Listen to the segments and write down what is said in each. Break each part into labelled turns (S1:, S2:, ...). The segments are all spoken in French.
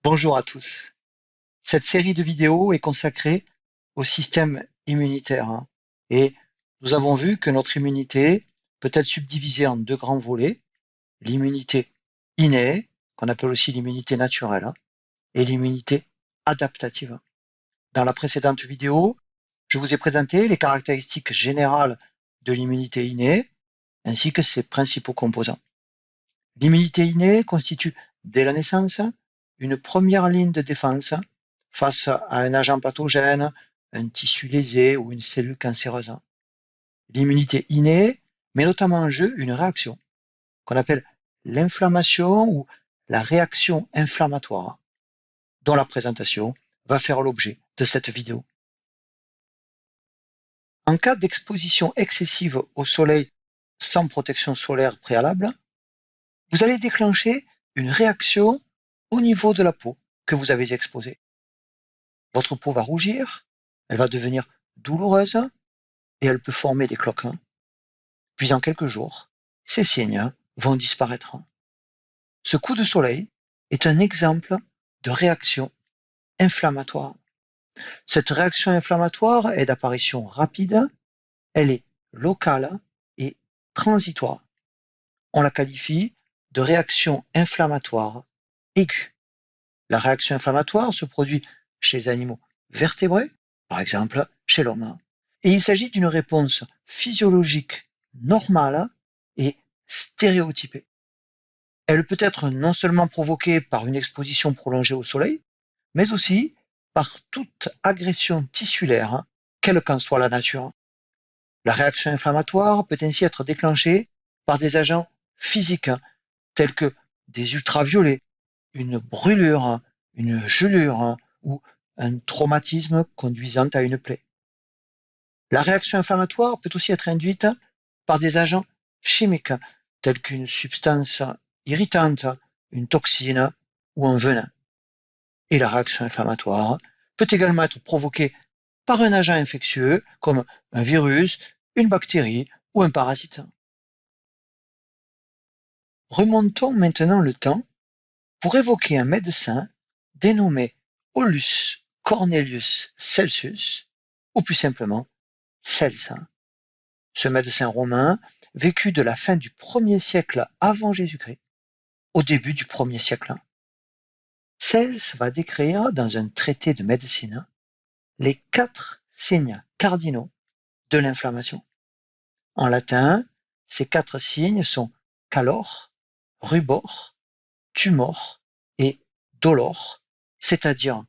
S1: Bonjour à tous. Cette série de vidéos est consacrée au système immunitaire, et nous avons vu que notre immunité peut être subdivisée en deux grands volets, l'immunité innée, qu'on appelle aussi l'immunité naturelle, et l'immunité adaptative. Dans la précédente vidéo, je vous ai présenté les caractéristiques générales de l'immunité innée, ainsi que ses principaux composants. L'immunité innée constitue, dès la naissance, une première ligne de défense face à un agent pathogène, un tissu lésé ou une cellule cancéreuse. L'immunité innée met notamment en jeu une réaction qu'on appelle l'inflammation ou la réaction inflammatoire, dont la présentation va faire l'objet de cette vidéo. En cas d'exposition excessive au soleil sans protection solaire préalable, vous allez déclencher une réaction au niveau de la peau que vous avez exposée. Votre peau va rougir, elle va devenir douloureuse et elle peut former des cloques. Puis en quelques jours, ces signes vont disparaître. Ce coup de soleil est un exemple de réaction inflammatoire. Cette réaction inflammatoire est d'apparition rapide, elle est locale et transitoire. On la qualifie de réaction inflammatoire aiguë. La réaction inflammatoire se produit chez les animaux vertébrés, par exemple chez l'homme, et il s'agit d'une réponse physiologique normale et stéréotypée. Elle peut être non seulement provoquée par une exposition prolongée au soleil, mais aussi par toute agression tissulaire, quelle qu'en soit la nature. La réaction inflammatoire peut ainsi être déclenchée par des agents physiques tels que des ultraviolets, une brûlure, une gelure ou un traumatisme conduisant à une plaie. La réaction inflammatoire peut aussi être induite par des agents chimiques tels qu'une substance irritante, une toxine ou un venin. Et la réaction inflammatoire peut également être provoquée par un agent infectieux comme un virus, une bactérie ou un parasite. Remontons maintenant le temps pour évoquer un médecin dénommé Aulus Cornelius Celsus, ou plus simplement Cels. Ce médecin romain vécut de la fin du 1er siècle avant Jésus-Christ au début du 1er siècle. Cels va décrire dans un traité de médecine les 4 signes cardinaux de l'inflammation. En latin, ces 4 signes sont calor, rubor, tumor et dolor, c'est-à-dire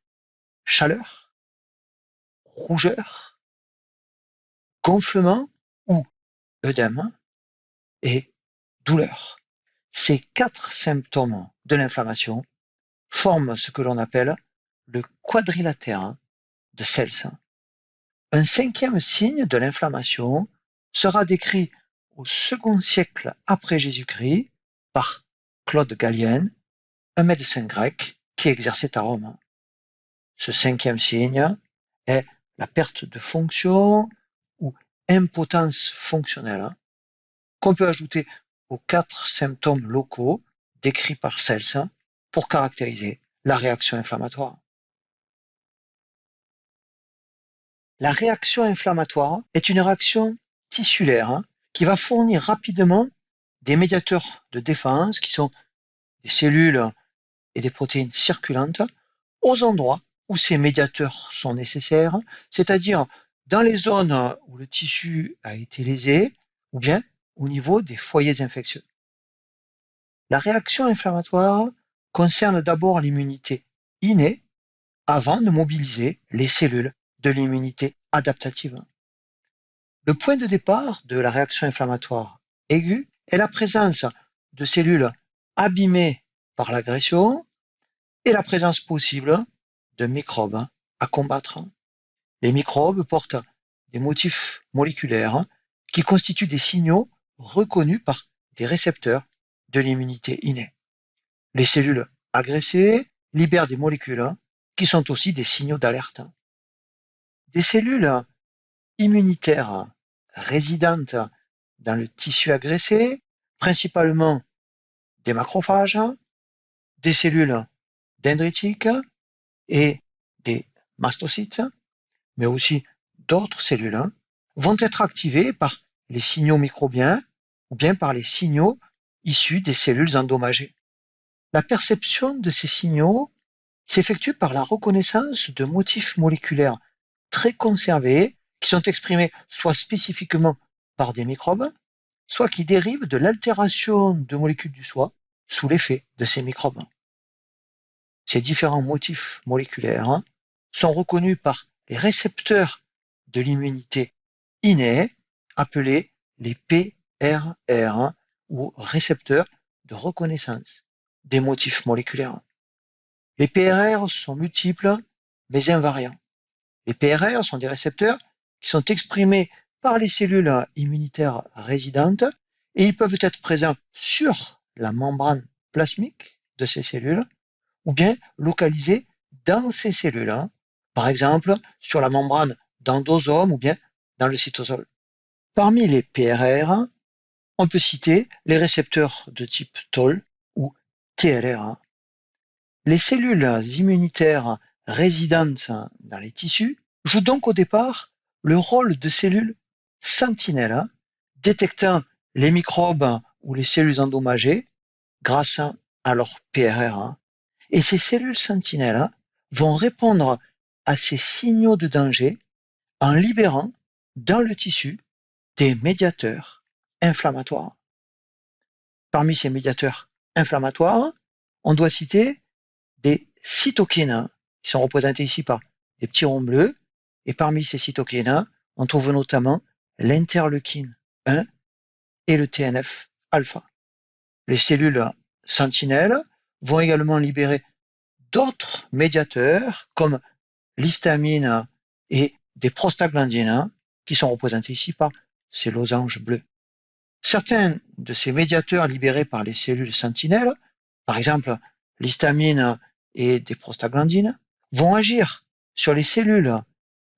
S1: chaleur, rougeur, gonflement ou œdème et douleur. Ces 4 symptômes de l'inflammation forment ce que l'on appelle le quadrilatère de Cels. Un 5e signe de l'inflammation sera décrit au 2e siècle après Jésus-Christ par Claude Galien, un médecin grec qui exerçait à Rome. Ce 5e signe est la perte de fonction ou impotence fonctionnelle qu'on peut ajouter aux 4 symptômes locaux décrits par Cels pour caractériser la réaction inflammatoire. La réaction inflammatoire est une réaction tissulaire qui va fournir rapidement des médiateurs de défense qui sont des cellules et des protéines circulantes aux endroits où ces médiateurs sont nécessaires, c'est-à-dire dans les zones où le tissu a été lésé ou bien au niveau des foyers infectieux. La réaction inflammatoire concerne d'abord l'immunité innée avant de mobiliser les cellules de l'immunité adaptative. Le point de départ de la réaction inflammatoire aiguë est la présence de cellules abîmées par l'agression et la présence possible de microbes à combattre. Les microbes portent des motifs moléculaires qui constituent des signaux reconnus par des récepteurs de l'immunité innée. Les cellules agressées libèrent des molécules qui sont aussi des signaux d'alerte. Des cellules immunitaires résidentes dans le tissu agressé, principalement des macrophages, des cellules dendritiques et des mastocytes, mais aussi d'autres cellules, vont être activées par les signaux microbiens ou bien par les signaux issus des cellules endommagées. La perception de ces signaux s'effectue par la reconnaissance de motifs moléculaires très conservés qui sont exprimés soit spécifiquement par des microbes, soit qui dérivent de l'altération de molécules du soi sous l'effet de ces microbes. Ces différents motifs moléculaires sont reconnus par les récepteurs de l'immunité innée, appelés les PRR, ou récepteurs de reconnaissance des motifs moléculaires. Les PRR sont multiples mais invariants. Les PRR sont des récepteurs qui sont exprimés par les cellules immunitaires résidentes et ils peuvent être présents sur la membrane plasmique de ces cellules ou bien localisés dans ces cellules, par exemple sur la membrane d'endosome ou bien dans le cytosol. Parmi les PRR, on peut citer les récepteurs de type TOL ou TLR. Les cellules immunitaires résidentes dans les tissus jouent donc au départ le rôle de cellules sentinelles, détectant les microbes ou les cellules endommagées grâce à leur PRR. Et ces cellules sentinelles vont répondre à ces signaux de danger en libérant dans le tissu des médiateurs inflammatoires. Parmi ces médiateurs inflammatoires, on doit citer des cytokines qui sont représentés ici par des petits ronds bleus. Et parmi ces cytokines, on trouve notamment l'interleukine 1 et le TNF-alpha. Les cellules sentinelles vont également libérer d'autres médiateurs comme l'histamine et des prostaglandines qui sont représentés ici par ces losanges bleus. Certains de ces médiateurs libérés par les cellules sentinelles, par exemple l'histamine et des prostaglandines, vont agir sur les cellules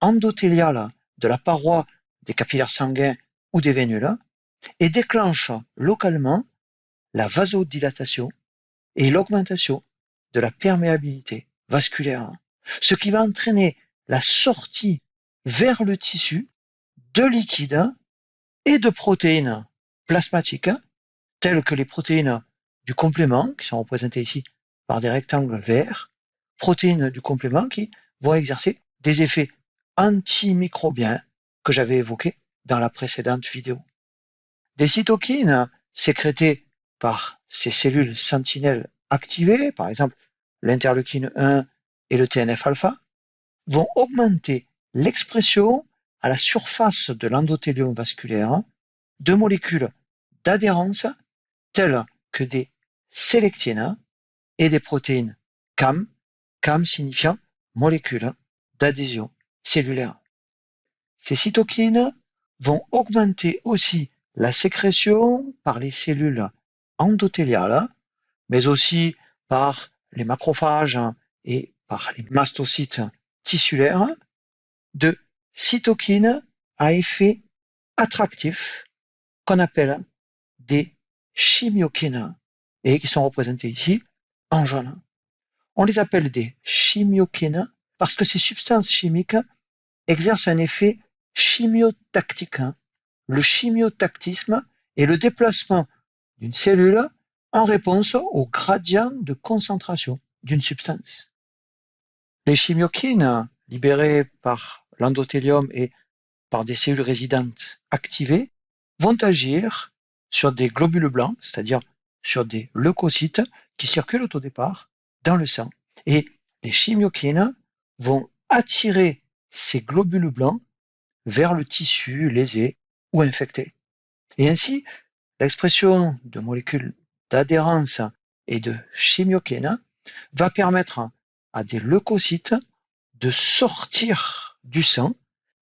S1: endothéliales de la paroi des capillaires sanguins ou des vénules et déclenchent localement la vasodilatation et l'augmentation de la perméabilité vasculaire, ce qui va entraîner la sortie vers le tissu de liquides et de protéines plasmatiques, telles que les protéines du complément, qui sont représentées ici par des rectangles verts, protéines du complément qui vont exercer des effets antimicrobiens que j'avais évoqués dans la précédente vidéo. Des cytokines sécrétées par ces cellules sentinelles activées, par exemple l'interleukine 1 et le TNF-alpha, vont augmenter l'expression à la surface de l'endothélium vasculaire de molécules d'adhérence telles que des sélectines et des protéines CAM, CAM signifiant molécules d'adhésion cellulaire. Ces cytokines vont augmenter aussi la sécrétion par les cellules endothéliales, mais aussi par les macrophages et par les mastocytes tissulaires, de cytokines à effet attractif qu'on appelle des chimiokines et qui sont représentées ici en jaune. On les appelle des chimiokines parce que ces substances chimiques exercent un effet chimiotactique. Le chimiotactisme est le déplacement d'une cellule en réponse au gradient de concentration d'une substance. Les chimiokines libérées par l'endothélium et par des cellules résidentes activées vont agir sur des globules blancs, c'est-à-dire sur des leucocytes qui circulent au départ dans le sang. Et les chimiokines vont attirer ces globules blancs vers le tissu lésé ou infecté. Et ainsi, l'expression de molécules d'adhérence et de chimiokines va permettre à des leucocytes de sortir du sang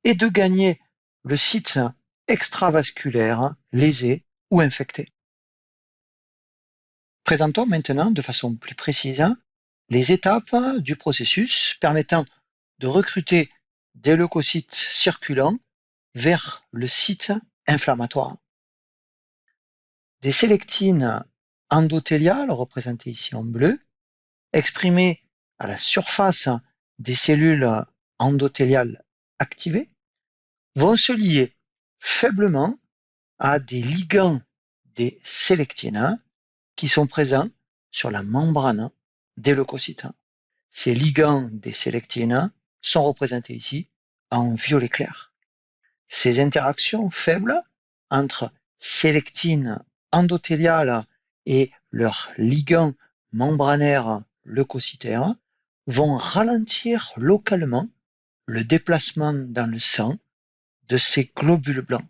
S1: et de gagner le site extravasculaire lésé ou infecté. Présentons maintenant de façon plus précise les étapes du processus permettant de recruter des leucocytes circulants vers le site inflammatoire. Des sélectines endothéliales, représentées ici en bleu, exprimées à la surface des cellules endothéliales activées vont se lier faiblement à des ligands des sélectines qui sont présents sur la membrane des leucocytes. Ces ligands des sélectines sont représentés ici en violet clair. Ces interactions faibles entre sélectines endothéliales et leurs ligands membranaires leucocytaires vont ralentir localement le déplacement dans le sang de ces globules blancs.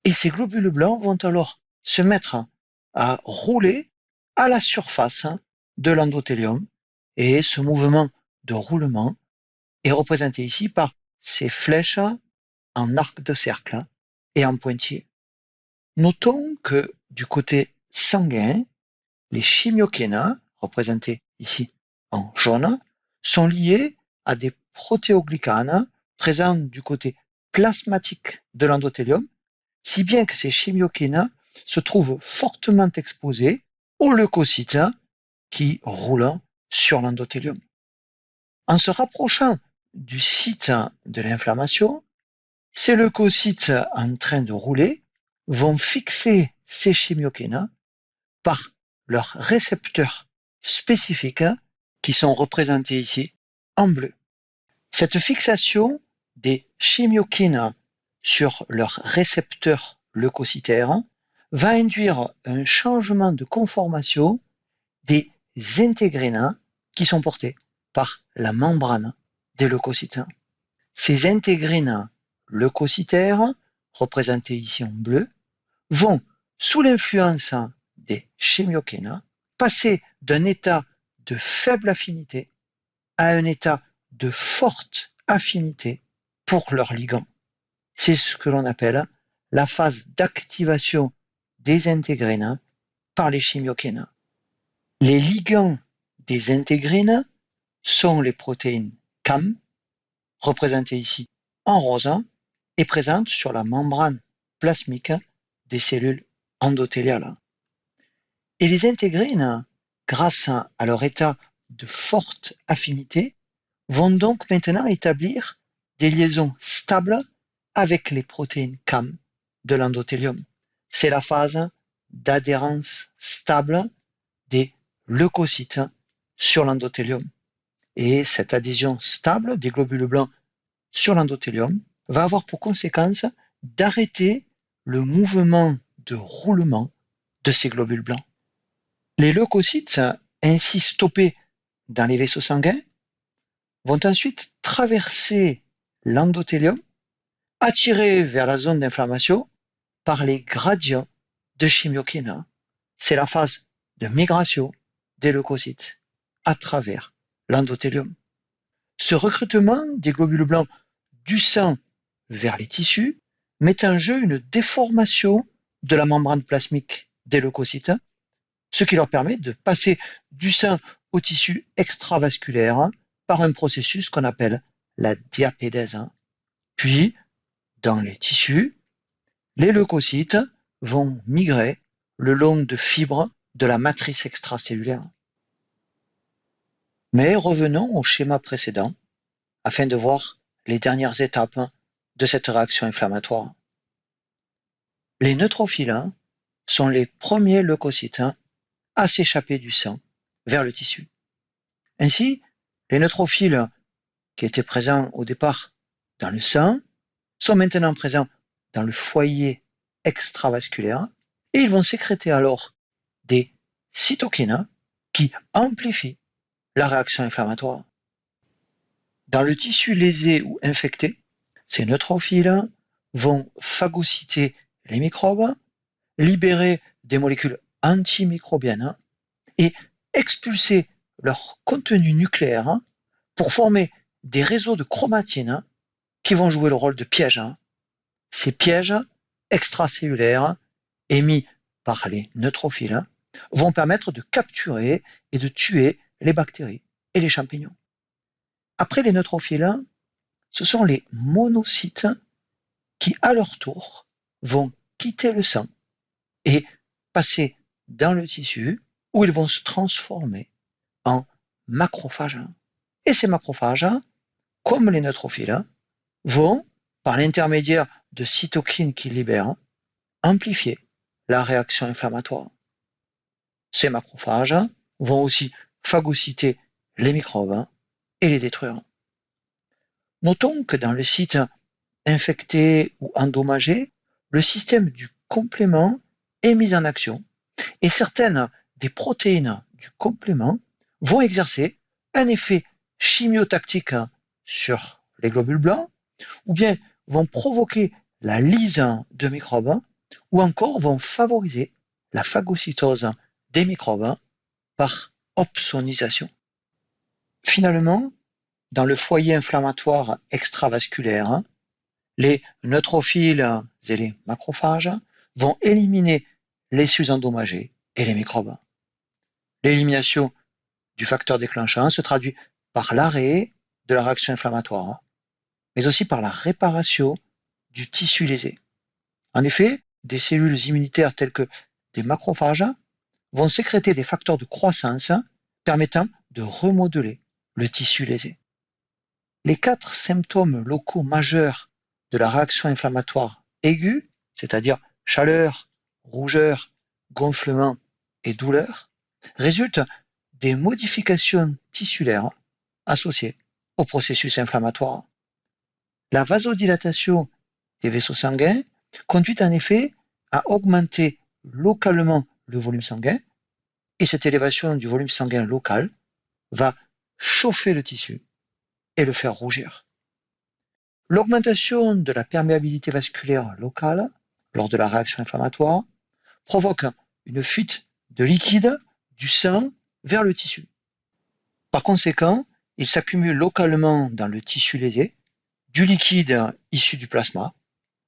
S1: Et ces globules blancs vont alors se mettre à rouler à la surface de l'endothélium. Et ce mouvement de roulement est représenté ici par ces flèches en arc de cercle et en pointillé. Notons que du côté sanguin, les chimiokines, représentés ici en jaune, sont liés à des protéoglycanes présents du côté plasmatique de l'endothélium, si bien que ces chimiokines se trouvent fortement exposés aux leucocytes qui roulent sur l'endothélium. En se rapprochant du site de l'inflammation, ces leucocytes en train de rouler vont fixer ces chimiokines par leurs récepteurs spécifiques qui sont représentés ici en bleu. Cette fixation des chimiokines sur leurs récepteurs leucocytaires va induire un changement de conformation des intégrines qui sont portés par la membrane des leucocytes. Ces intégrines leucocytaires, représentés ici en bleu, vont, sous l'influence des chimiokines, passer d'un état de faible affinité à un état de forte affinité pour leurs ligands. C'est ce que l'on appelle la phase d'activation des intégrines par les chimiokines. Les ligands des intégrines sont les protéines CAM, représentées ici en rose, et présentes sur la membrane plasmique des cellules endothéliales. Et les intégrines, grâce à leur état de forte affinité, vont donc maintenant établir des liaisons stables avec les protéines CAM de l'endothélium. C'est la phase d'adhérence stable des leucocytes sur l'endothélium. Et cette adhésion stable des globules blancs sur l'endothélium va avoir pour conséquence d'arrêter le mouvement de roulement de ces globules blancs. Les leucocytes, ainsi stoppés dans les vaisseaux sanguins, vont ensuite traverser l'endothélium, attirés vers la zone d'inflammation par les gradients de chimiokines. C'est la phase de migration des leucocytes à travers l'endothélium. Ce recrutement des globules blancs du sang vers les tissus met en jeu une déformation de la membrane plasmique des leucocytes, ce qui leur permet de passer du sang au tissu extravasculaire par un processus qu'on appelle la diapédèse. Puis, dans les tissus, les leucocytes vont migrer le long de fibres de la matrice extracellulaire. Mais revenons au schéma précédent afin de voir les dernières étapes de cette réaction inflammatoire. Les neutrophiles sont les premiers leucocytes à s'échapper du sang vers le tissu. Ainsi, les neutrophiles qui étaient présents au départ dans le sang sont maintenant présents dans le foyer extravasculaire et ils vont sécréter alors des cytokines qui amplifient la réaction inflammatoire. Dans le tissu lésé ou infecté, ces neutrophiles vont phagocyter les microbes, libérer des molécules antimicrobiennes et expulser leur contenu nucléaire pour former des réseaux de chromatine qui vont jouer le rôle de pièges. Ces pièges extracellulaires émis par les neutrophiles vont permettre de capturer et de tuer les bactéries et les champignons. Après les neutrophiles, ce sont les monocytes qui, à leur tour, vont quitter le sang et passer dans le tissu où ils vont se transformer en macrophages. Et ces macrophages, comme les neutrophiles, vont, par l'intermédiaire de cytokines qu'ils libèrent, amplifier la réaction inflammatoire. Ces macrophages vont aussi phagocyter les microbes et les détruire. Notons que dans le site infecté ou endommagé, le système du complément est mis en action et certaines des protéines du complément vont exercer un effet chimiotactique sur les globules blancs ou bien vont provoquer la lyse de microbes ou encore vont favoriser la phagocytose des microbes par opsonisation. Finalement, dans le foyer inflammatoire extravasculaire, les neutrophiles et les macrophages vont éliminer les cellules endommagées et les microbes. L'élimination du facteur déclenchant se traduit par l'arrêt de la réaction inflammatoire, mais aussi par la réparation du tissu lésé. En effet, des cellules immunitaires telles que des macrophages vont sécréter des facteurs de croissance permettant de remodeler le tissu lésé. Les 4 symptômes locaux majeurs de la réaction inflammatoire aiguë, c'est-à-dire chaleur, rougeur, gonflement et douleur, résultent des modifications tissulaires associées au processus inflammatoire. La vasodilatation des vaisseaux sanguins conduit en effet à augmenter localement le volume sanguin, et cette élévation du volume sanguin local va chauffer le tissu et le faire rougir. L'augmentation de la perméabilité vasculaire locale lors de la réaction inflammatoire provoque une fuite de liquide du sang vers le tissu. Par conséquent, il s'accumule localement dans le tissu lésé du liquide issu du plasma,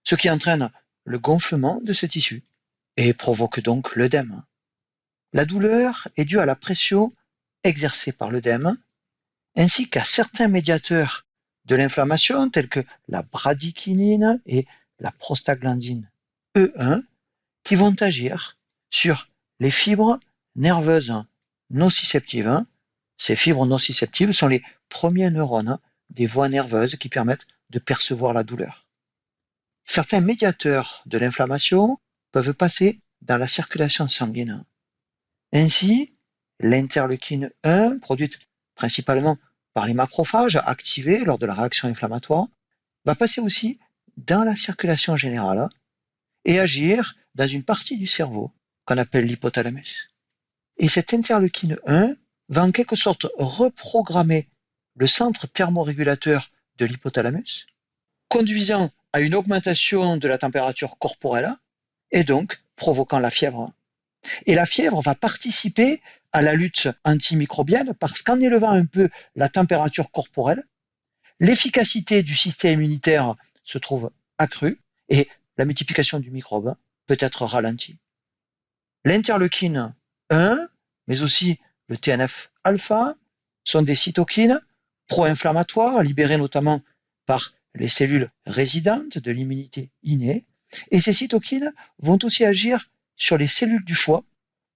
S1: ce qui entraîne le gonflement de ce tissu et provoque donc l'œdème. La douleur est due à la pression exercée par l'œdème ainsi qu'à certains médiateurs de l'inflammation tels que la bradykinin et la prostaglandine E1 qui vont agir sur les fibres nerveuses nociceptives. Ces fibres nociceptives sont les premiers neurones des voies nerveuses qui permettent de percevoir la douleur. Certains médiateurs de l'inflammation peuvent passer dans la circulation sanguine. Ainsi, l'interleukine 1, produite principalement par les macrophages activés lors de la réaction inflammatoire, va passer aussi dans la circulation générale et agir dans une partie du cerveau qu'on appelle l'hypothalamus. Et cette interleukine 1 va en quelque sorte reprogrammer le centre thermorégulateur de l'hypothalamus, conduisant à une augmentation de la température corporelle et donc provoquant la fièvre. Et la fièvre va participer à la lutte antimicrobienne parce qu'en élevant un peu la température corporelle, l'efficacité du système immunitaire se trouve accrue et la multiplication du microbe peut être ralentie. L'interleukine 1, mais aussi le TNF-alpha, sont des cytokines pro-inflammatoires libérées notamment par les cellules résidentes de l'immunité innée. Et ces cytokines vont aussi agir sur les cellules du foie,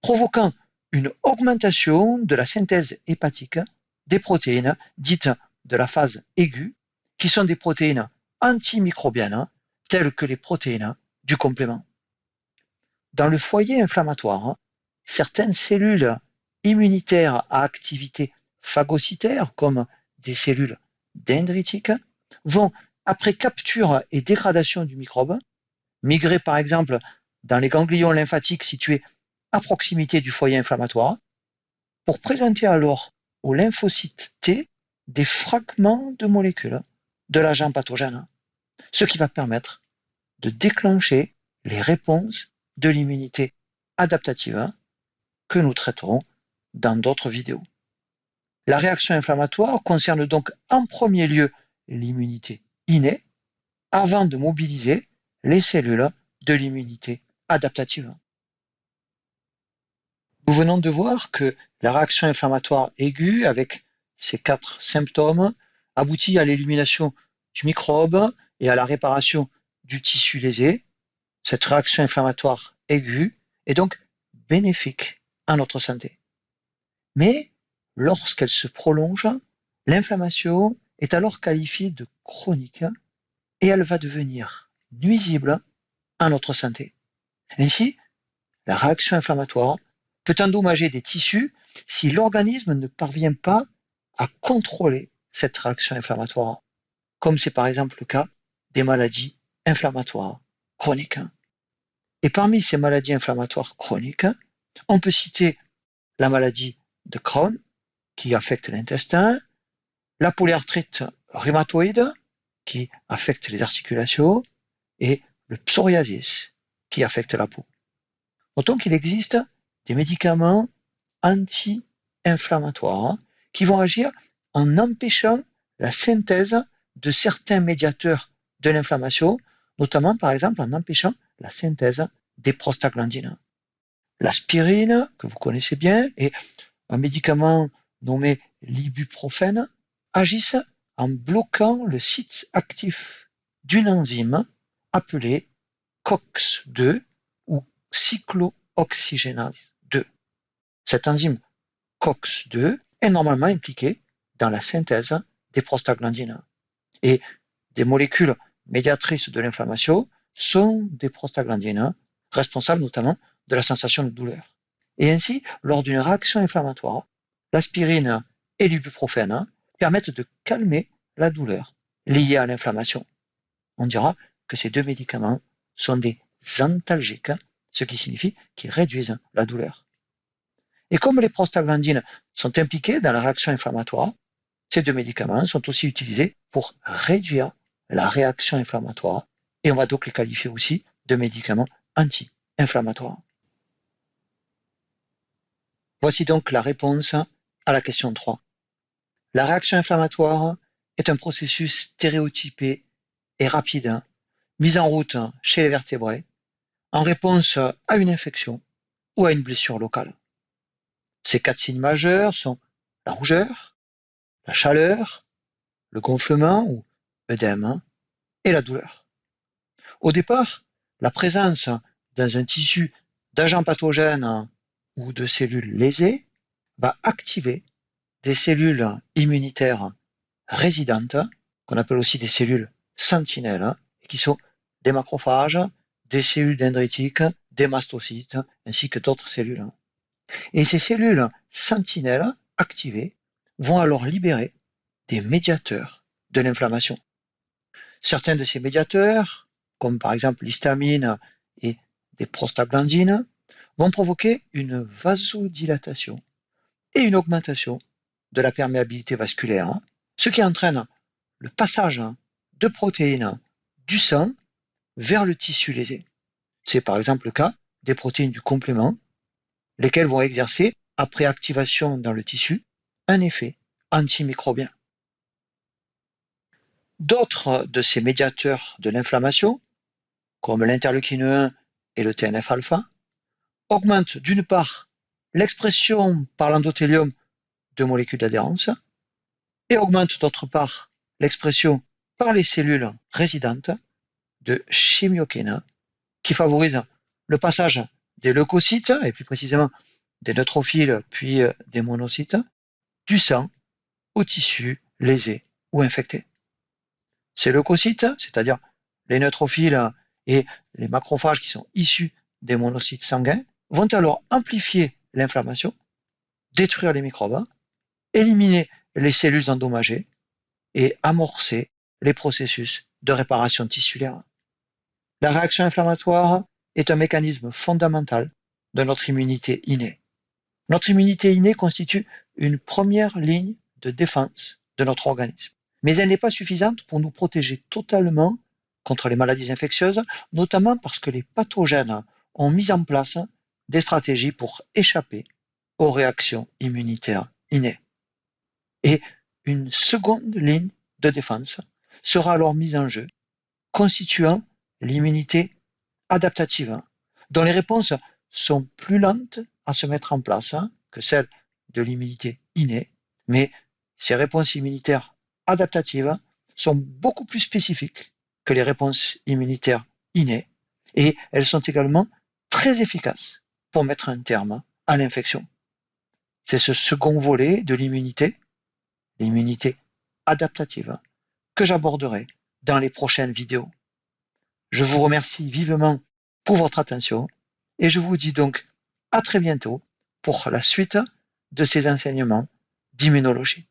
S1: provoquant une augmentation de la synthèse hépatique des protéines dites de la phase aiguë, qui sont des protéines antimicrobiennes, telles que les protéines du complément. Dans le foyer inflammatoire, certaines cellules immunitaires à activité phagocytaire, comme des cellules dendritiques, vont, après capture et dégradation du microbe, migrer par exemple dans les ganglions lymphatiques situés à proximité du foyer inflammatoire, pour présenter alors aux lymphocytes T des fragments de molécules de l'agent pathogène, ce qui va permettre de déclencher les réponses de l'immunité adaptative que nous traiterons dans d'autres vidéos. La réaction inflammatoire concerne donc en premier lieu l'immunité innée avant de mobiliser les cellules de l'immunité adaptative. Nous venons de voir que la réaction inflammatoire aiguë, avec ces 4 symptômes, aboutit à l'élimination du microbe et à la réparation du tissu lésé. Cette réaction inflammatoire aiguë est donc bénéfique à notre santé. Mais lorsqu'elle se prolonge, l'inflammation est alors qualifiée de chronique et elle va devenir nuisible à notre santé. Ainsi, la réaction inflammatoire peut endommager des tissus si l'organisme ne parvient pas à contrôler cette réaction inflammatoire, comme c'est par exemple le cas des maladies inflammatoires chroniques. Et parmi ces maladies inflammatoires chroniques, on peut citer la maladie de Crohn, qui affecte l'intestin, la polyarthrite rhumatoïde, qui affecte les articulations, et le psoriasis, qui affecte la peau. Notons qu'il existe des médicaments anti-inflammatoires qui vont agir en empêchant la synthèse de certains médiateurs de l'inflammation, notamment par exemple en empêchant la synthèse des prostaglandines. L'aspirine, que vous connaissez bien, et un médicament nommé l'ibuprofène agissent en bloquant le site actif d'une enzyme appelée COX-2 ou cyclooxygénase 2. Cette enzyme COX-2 est normalement impliquée dans la synthèse des prostaglandines. Et des molécules médiatrices de l'inflammation sont des prostaglandines, responsables notamment de la sensation de douleur. Et ainsi, lors d'une réaction inflammatoire, l'aspirine et l'ibuprofène permettent de calmer la douleur liée à l'inflammation. On dira que ces deux médicaments sont des antalgiques, ce qui signifie qu'ils réduisent la douleur. Et comme les prostaglandines sont impliquées dans la réaction inflammatoire, ces deux médicaments sont aussi utilisés pour réduire la réaction inflammatoire et on va donc les qualifier aussi de médicaments anti-inflammatoires. Voici donc la réponse à la question 3. La réaction inflammatoire est un processus stéréotypé et rapide, mis en route chez les vertébrés, en réponse à une infection ou à une blessure locale. Ces 4 signes majeurs sont la rougeur, la chaleur, le gonflement ou œdème et la douleur. Au départ, la présence dans un tissu d'agents pathogènes ou de cellules lésées va activer des cellules immunitaires résidentes, qu'on appelle aussi des cellules sentinelles, qui sont des macrophages, des cellules dendritiques, des mastocytes, ainsi que d'autres cellules. Et ces cellules sentinelles activées vont alors libérer des médiateurs de l'inflammation. Certains de ces médiateurs, comme par exemple l'histamine et des prostaglandines, vont provoquer une vasodilatation et une augmentation de la perméabilité vasculaire, ce qui entraîne le passage de protéines du sang vers le tissu lésé. C'est par exemple le cas des protéines du complément, lesquelles vont exercer, après activation dans le tissu, un effet antimicrobien. D'autres de ces médiateurs de l'inflammation, comme l'interleukine 1 et le TNF-alpha, augmentent d'une part l'expression par l'endothélium de molécules d'adhérence et augmentent d'autre part l'expression par les cellules résidentes de chimiokines qui favorisent le passage des leucocytes, et plus précisément des neutrophiles puis des monocytes, du sang aux tissus lésés ou infectés. Ces leucocytes, c'est-à-dire les neutrophiles et les macrophages qui sont issus des monocytes sanguins, vont alors amplifier l'inflammation, détruire les microbes, éliminer les cellules endommagées et amorcer les processus de réparation tissulaire. La réaction inflammatoire est un mécanisme fondamental de notre immunité innée. Notre immunité innée constitue une première ligne de défense de notre organisme. Mais elle n'est pas suffisante pour nous protéger totalement contre les maladies infectieuses, notamment parce que les pathogènes ont mis en place des stratégies pour échapper aux réactions immunitaires innées. Et une seconde ligne de défense sera alors mise en jeu, constituant l'immunité adaptative, dont les réponses sont plus lentes à se mettre en place que celles de l'immunité innée, mais ces réponses immunitaires adaptatives sont beaucoup plus spécifiques que les réponses immunitaires innées et elles sont également très efficaces pour mettre un terme à l'infection. C'est ce second volet de l'immunité, l'immunité adaptative, que j'aborderai dans les prochaines vidéos. Je vous remercie vivement pour votre attention et je vous dis donc à très bientôt pour la suite de ces enseignements d'immunologie.